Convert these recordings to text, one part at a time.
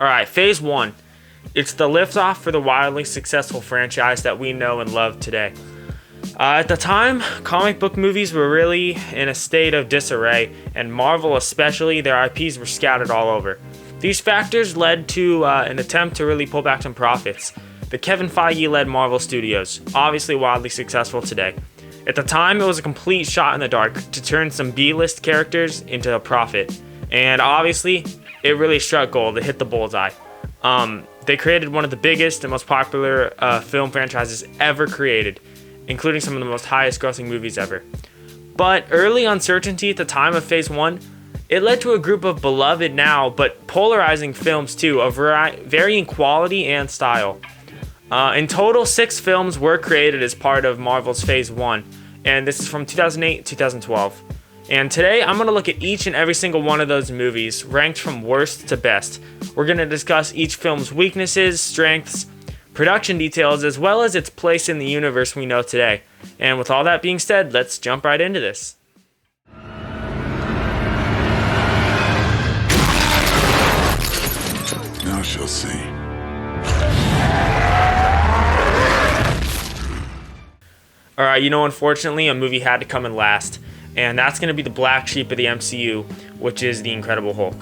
Alright, Phase 1. It's the liftoff for the wildly successful franchise that we know and love today. At the time, comic book movies were really in a state of disarray, and Marvel especially, their IPs were scattered all over. These factors led to an attempt to really pull back some profits. The Kevin Feige-led Marvel Studios, obviously wildly successful today. At the time, it was a complete shot in the dark to turn some B-list characters into a profit. And obviously, it really struck gold. It hit the bullseye. They created one of the biggest and most popular film franchises ever created, including some of the most highest grossing movies ever. But early uncertainty at the time of Phase 1, it led to a group of beloved now, but polarizing films too, of varying quality and style. In total, 6 films were created as part of Marvel's Phase 1, and this is from 2008 to 2012. And today, I'm going to look at each and every single one of those movies, ranked from worst to best. We're going to discuss each film's weaknesses, strengths, production details, as well as its place in the universe we know today. And with all that being said, let's jump right into this. Now she'll see. Alright, unfortunately, a movie had to come in last. And that's going to be the black sheep of the MCU, which is The Incredible Hulk.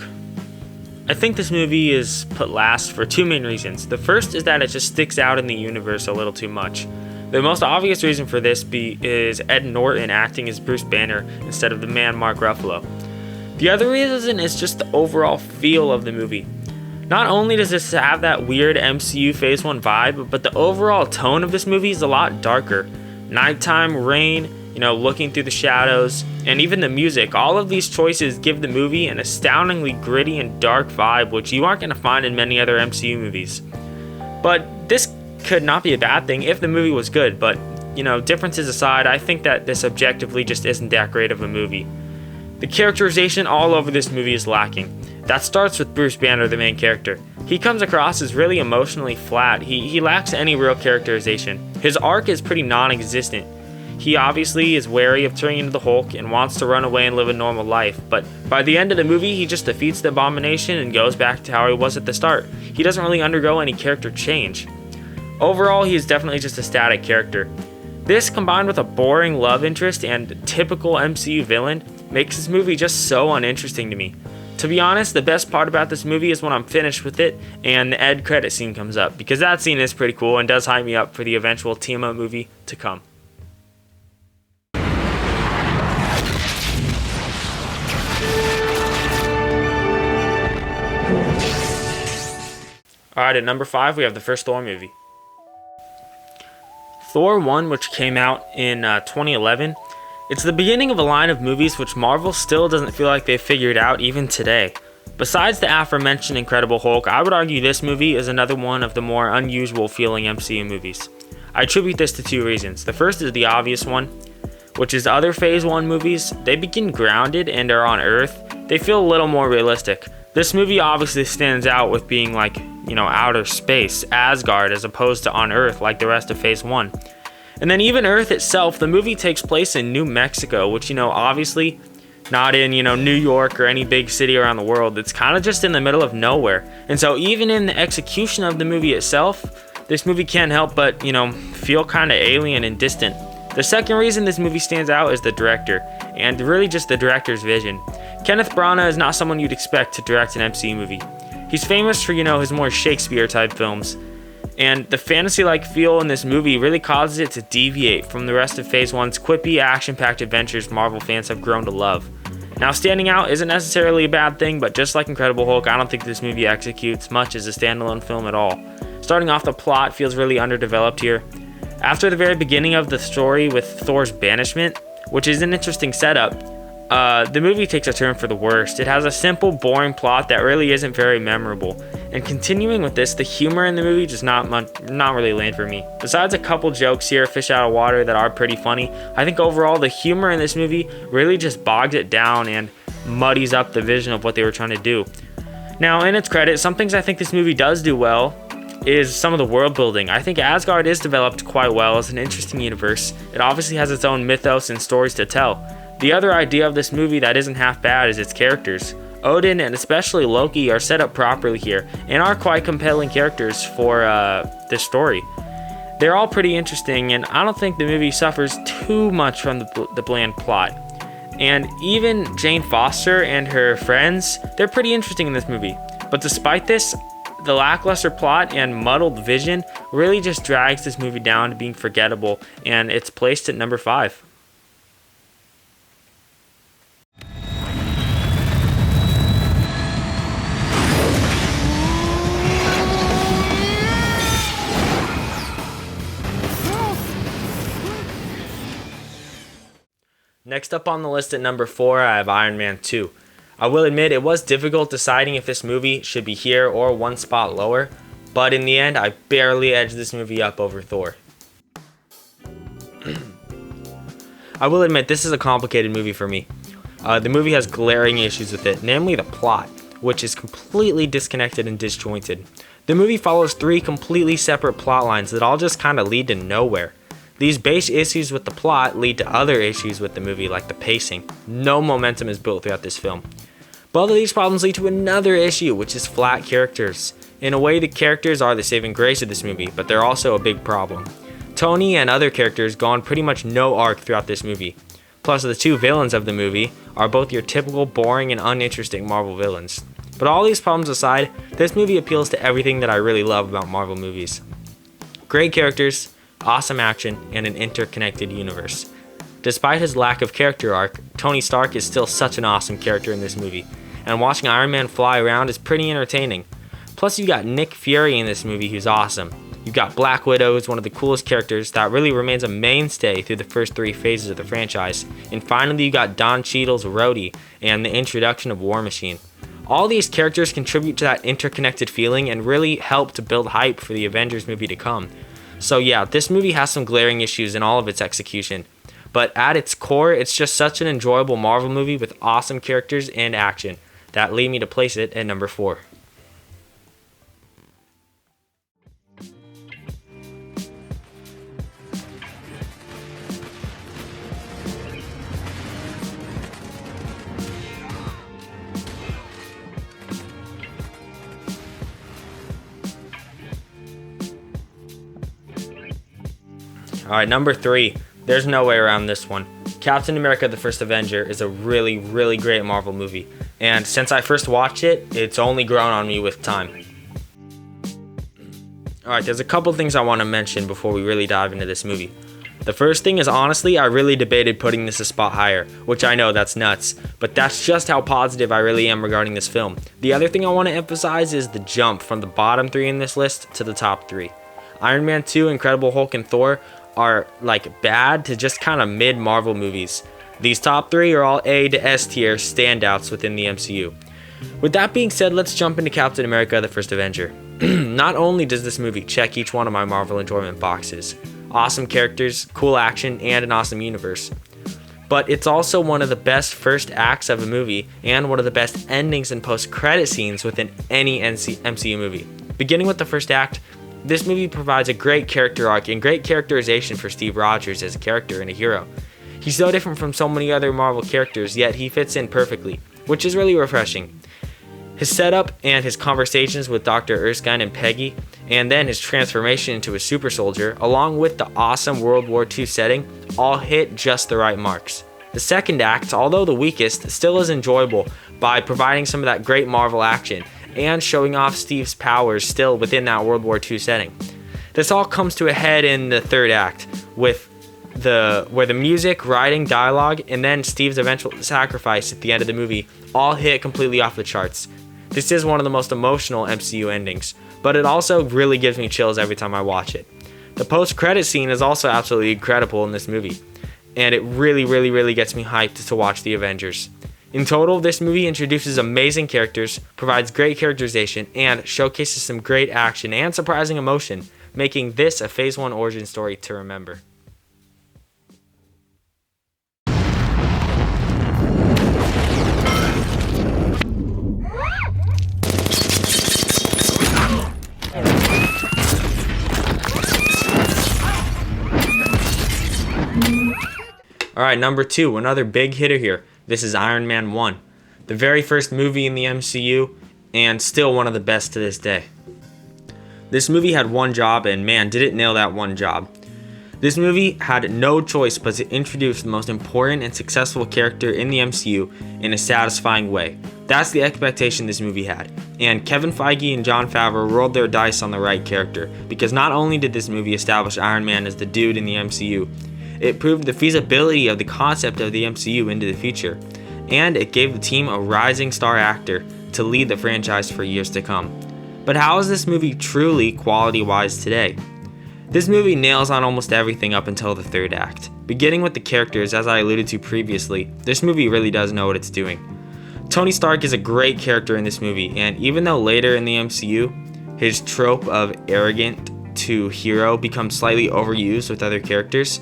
I think this movie is put last for 2 main reasons. The first is that it just sticks out in the universe a little too much. The most obvious reason for this is Ed Norton acting as Bruce Banner instead of the man Mark Ruffalo. The other reason is just the overall feel of the movie. Not only does this have that weird MCU Phase 1 vibe, but the overall tone of this movie is a lot darker. Nighttime, rain, looking through the shadows, and even the music. All of these choices give the movie an astoundingly gritty and dark vibe, which you aren't going to find in many other MCU movies. But this could not be a bad thing if the movie was good, but, differences aside, I think that this objectively just isn't that great of a movie. The characterization all over this movie is lacking. That starts with Bruce Banner, the main character. He comes across as really emotionally flat. He lacks any real characterization. His arc is pretty non-existent. He obviously is wary of turning into the Hulk and wants to run away and live a normal life, but by the end of the movie, he just defeats the Abomination and goes back to how he was at the start. He doesn't really undergo any character change. Overall, he is definitely just a static character. This, combined with a boring love interest and typical MCU villain, makes this movie just so uninteresting to me. To be honest, the best part about this movie is when I'm finished with it and the end credit scene comes up, because that scene is pretty cool and does hype me up for the eventual team-up movie to come. Alright, at number 5, we have the first Thor movie. Thor 1, which came out in 2011, it's the beginning of a line of movies which Marvel still doesn't feel like they've figured out even today. Besides the aforementioned Incredible Hulk, I would argue this movie is another one of the more unusual feeling MCU movies. I attribute this to 2 reasons. The first is the obvious one, which is other Phase 1 movies. They begin grounded and are on Earth. They feel a little more realistic. This movie obviously stands out with being like, outer space, Asgard, as opposed to on Earth like the rest of Phase 1. And then even Earth itself, the movie takes place in New Mexico, which, obviously not in, New York or any big city around the world. It's kind of just in the middle of nowhere. And so even in the execution of the movie itself, this movie can't help but, feel kind of alien and distant. The second reason this movie stands out is the director, and really just the director's vision. Kenneth Branagh is not someone you'd expect to direct an MCU movie. He's famous for, his more Shakespeare-type films, and the fantasy-like feel in this movie really causes it to deviate from the rest of Phase 1's quippy, action-packed adventures Marvel fans have grown to love. Now, standing out isn't necessarily a bad thing, but just like Incredible Hulk, I don't think this movie executes much as a standalone film at all. Starting off, the plot feels really underdeveloped here. After the very beginning of the story with Thor's banishment, which is an interesting setup, the movie takes a turn for the worst. It has a simple, boring plot that really isn't very memorable. And continuing with this, the humor in the movie just not really land for me. Besides a couple jokes here, fish out of water, that are pretty funny, I think overall the humor in this movie really just bogs it down and muddies up the vision of what they were trying to do. Now, in its credit, some things I think this movie does do well is some of the world building. I think Asgard is developed quite well as an interesting universe. It obviously has its own mythos and stories to tell. The other idea of this movie that isn't half bad is its characters. Odin and especially Loki are set up properly here and are quite compelling characters for this story. They're all pretty interesting, and I don't think the movie suffers too much from the bland plot. And even Jane Foster and her friends, they're pretty interesting in this movie. But despite this, the lackluster plot and muddled vision really just drags this movie down to being forgettable, and it's placed at number 5. Next up on the list at number 4, I have Iron Man 2. I will admit it was difficult deciding if this movie should be here or one spot lower, but in the end I barely edged this movie up over Thor. I will admit this is a complicated movie for me. The movie has glaring issues with it, namely the plot, which is completely disconnected and disjointed. The movie follows 3 completely separate plot lines that all just kind of lead to nowhere. These base issues with the plot lead to other issues with the movie, like the pacing. No momentum is built throughout this film. Both of these problems lead to another issue, which is flat characters. In a way, the characters are the saving grace of this movie, but they're also a big problem. Tony and other characters go on pretty much no arc throughout this movie. Plus, the 2 villains of the movie are both your typical boring and uninteresting Marvel villains. But all these problems aside, this movie appeals to everything that I really love about Marvel movies. Great characters, awesome action, and an interconnected universe. Despite his lack of character arc, Tony Stark is still such an awesome character in this movie, and watching Iron Man fly around is pretty entertaining. Plus, you got Nick Fury in this movie who's awesome. You've got Black Widow, who's one of the coolest characters that really remains a mainstay through the first 3 phases of the franchise. And finally, you got Don Cheadle's Rhodey and the introduction of War Machine. All these characters contribute to that interconnected feeling and really help to build hype for the Avengers movie to come. So yeah, this movie has some glaring issues in all of its execution, but at its core, it's just such an enjoyable Marvel movie with awesome characters and action that lead me to place it at number 4. Alright, number 3. There's no way around this one. Captain America: The First Avenger is a really, really great Marvel movie. And since I first watched it, it's only grown on me with time. Alright, there's a couple things I want to mention before we really dive into this movie. The first thing is, honestly, I really debated putting this a spot higher, which I know that's nuts, but that's just how positive I really am regarding this film. The other thing I want to emphasize is the jump from the bottom 3 in this list to the top 3. Iron Man 2, Incredible Hulk, and Thor are like bad to just kind of mid Marvel movies. These top 3 are all A to S tier standouts within the MCU. With that being said, let's jump into Captain America: The First Avenger. Not only does this movie check each one of my Marvel enjoyment boxes, awesome characters, cool action, and an awesome universe, but it's also one of the best first acts of a movie and one of the best endings and post-credit scenes within any MCU movie. Beginning with the first act, this movie provides a great character arc and great characterization for Steve Rogers as a character and a hero. He's so different from so many other Marvel characters, yet he fits in perfectly, which is really refreshing. His setup and his conversations with Dr. Erskine and Peggy, and then his transformation into a super soldier, along with the awesome World War II setting, all hit just the right marks. The second act, although the weakest, still is enjoyable by providing some of that great Marvel action and showing off Steve's powers still within that World War II setting. This all comes to a head in the third act, with where the music, writing, dialogue, and then Steve's eventual sacrifice at the end of the movie all hit completely off the charts. This is one of the most emotional MCU endings, but it also really gives me chills every time I watch it. The post-credit scene is also absolutely incredible in this movie, and it really gets me hyped to watch the Avengers. In total, this movie introduces amazing characters, provides great characterization, and showcases some great action and surprising emotion, making this a Phase 1 origin story to remember. Alright, number 2, another big hitter here. This is Iron Man 1. the very first movie in the MCU, and still one of the best to this day. This movie had one job, and man, did it nail that one job. This movie had no choice but to introduce the most important and successful character in the MCU in a satisfying way. That's the expectation this movie had. And Kevin Feige and Jon Favreau rolled their dice on the right character, because not only did this movie establish Iron Man as the dude in the MCU, it proved the feasibility of the concept of the MCU into the future, and it gave the team a rising star actor to lead the franchise for years to come. But how is this movie truly quality-wise today? This movie nails on almost everything up until the third act. Beginning with the characters, as I alluded to previously, this movie really does know what it's doing. Tony Stark is a great character in this movie, and even though later in the MCU, his trope of arrogant to hero becomes slightly overused with other characters,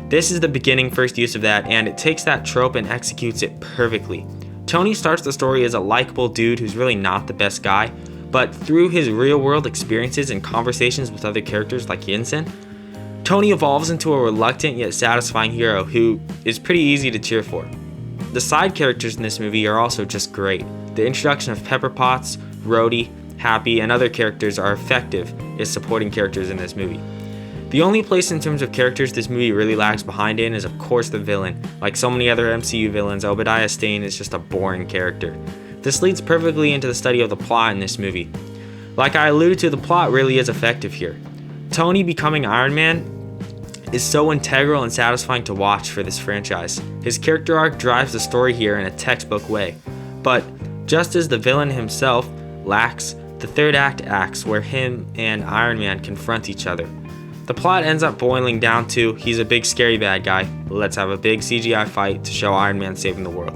this is the beginning first use of that, and it takes that trope and executes it perfectly. Tony starts the story as a likable dude who's really not the best guy, but through his real-world experiences and conversations with other characters like Yinsen, Tony evolves into a reluctant yet satisfying hero who is pretty easy to cheer for. The side characters in this movie are also just great. The introduction of Pepper Potts, Rhodey, Happy, and other characters are effective as supporting characters in this movie. The only place in terms of characters this movie really lags behind in is of course the villain. Like so many other MCU villains, Obadiah Stane is just a boring character. This leads perfectly into the study of the plot in this movie. Like I alluded to, the plot really is effective here. Tony becoming Iron Man is so integral and satisfying to watch for this franchise. His character arc drives the story here in a textbook way. But just as the villain himself lacks, the third act acts where him and Iron Man confront each other. The plot ends up boiling down to he's a big scary bad guy, let's have a big CGI fight to show Iron Man saving the world.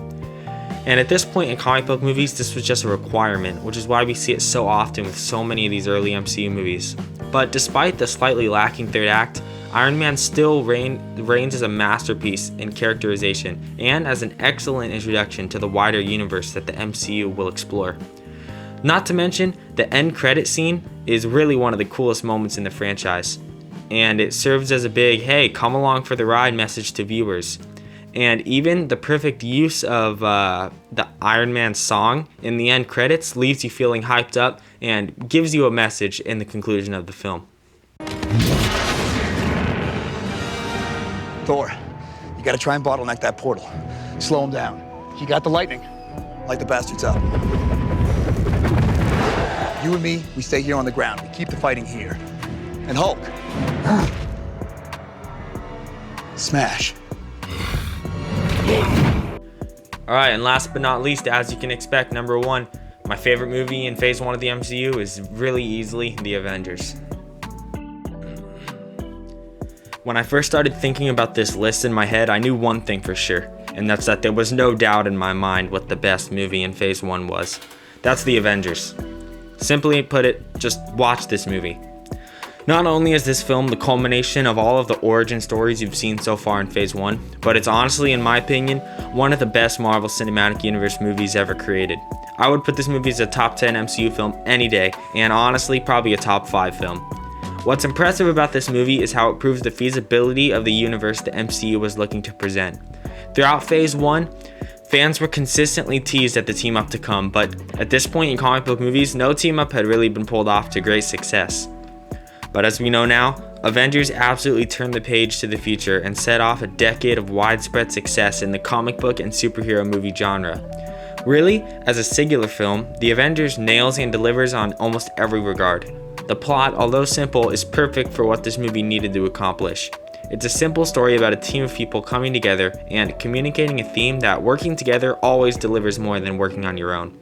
And at this point in comic book movies, this was just a requirement, which is why we see it so often with so many of these early MCU movies. But despite the slightly lacking third act, Iron Man still reigns as a masterpiece in characterization and as an excellent introduction to the wider universe that the MCU will explore. Not to mention, the end credit scene is really one of the coolest moments in the franchise, and it serves as a big, hey, come along for the ride message to viewers. And even the perfect use of the Iron Man song in the end credits leaves you feeling hyped up and gives you a message in the conclusion of the film. Thor, you gotta try and bottleneck that portal. Slow him down. You got the lightning. Light the bastards up. You and me, we stay here on the ground. We keep the fighting here. And Hulk. Smash. Alright, and last but not least, as you can expect, number one, my favorite movie in Phase 1 of the MCU is really easily The Avengers. When I first started thinking about this list in my head, I knew one thing for sure, and that's that there was no doubt in my mind what the best movie in Phase 1 was. That's The Avengers. Simply put it, just watch this movie. Not only is this film the culmination of all of the origin stories you've seen so far in Phase 1, but it's honestly, in my opinion, one of the best Marvel Cinematic Universe movies ever created. I would put this movie as a top 10 MCU film any day, and honestly, probably a top 5 film. What's impressive about this movie is how it proves the feasibility of the universe the MCU was looking to present. Throughout Phase 1, fans were consistently teased at the team-up to come, but at this point in comic book movies, no team-up had really been pulled off to great success. But as we know now, Avengers absolutely turned the page to the future and set off a decade of widespread success in the comic book and superhero movie genre. Really, as a singular film, The Avengers nails and delivers on almost every regard. The plot, although simple, is perfect for what this movie needed to accomplish. It's a simple story about a team of people coming together and communicating a theme that working together always delivers more than working on your own.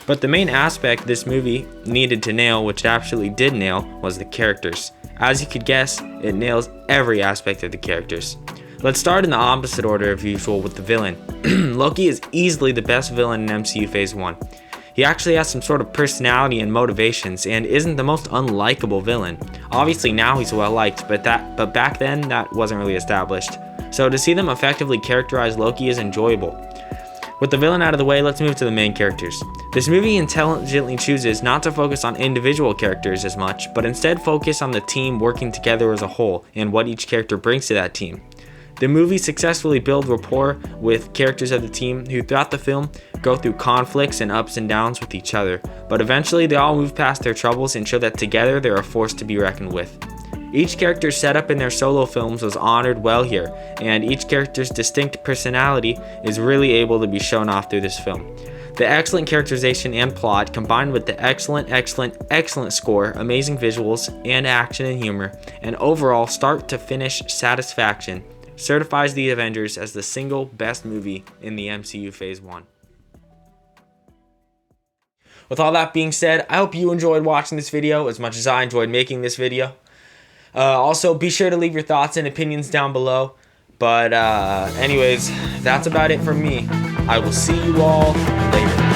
But the main aspect this movie needed to nail, which it absolutely did nail, was the characters. As you could guess, it nails every aspect of the characters. Let's start in the opposite order of usual with the villain. Loki is easily the best villain in MCU Phase 1. He actually has some sort of personality and motivations and isn't the most unlikable villain. Obviously now he's well liked, but back then that wasn't really established. So to see them effectively characterize Loki is enjoyable. With the villain out of the way, let's move to the main characters. This movie intelligently chooses not to focus on individual characters as much, but instead focus on the team working together as a whole and what each character brings to that team. The movie successfully builds rapport with characters of the team who throughout the film go through conflicts and ups and downs with each other, but eventually they all move past their troubles and show that together they're a force to be reckoned with. Each character's setup in their solo films was honored well here, and each character's distinct personality is really able to be shown off through this film. The excellent characterization and plot, combined with the excellent score, amazing visuals, and action and humor, and overall start to finish satisfaction, certifies the Avengers as the single best movie in the MCU Phase 1. With all that being said, I hope you enjoyed watching this video as much as I enjoyed making this video. Also, be sure to leave your thoughts and opinions down below. But anyways, that's about it from me. I will see you all later.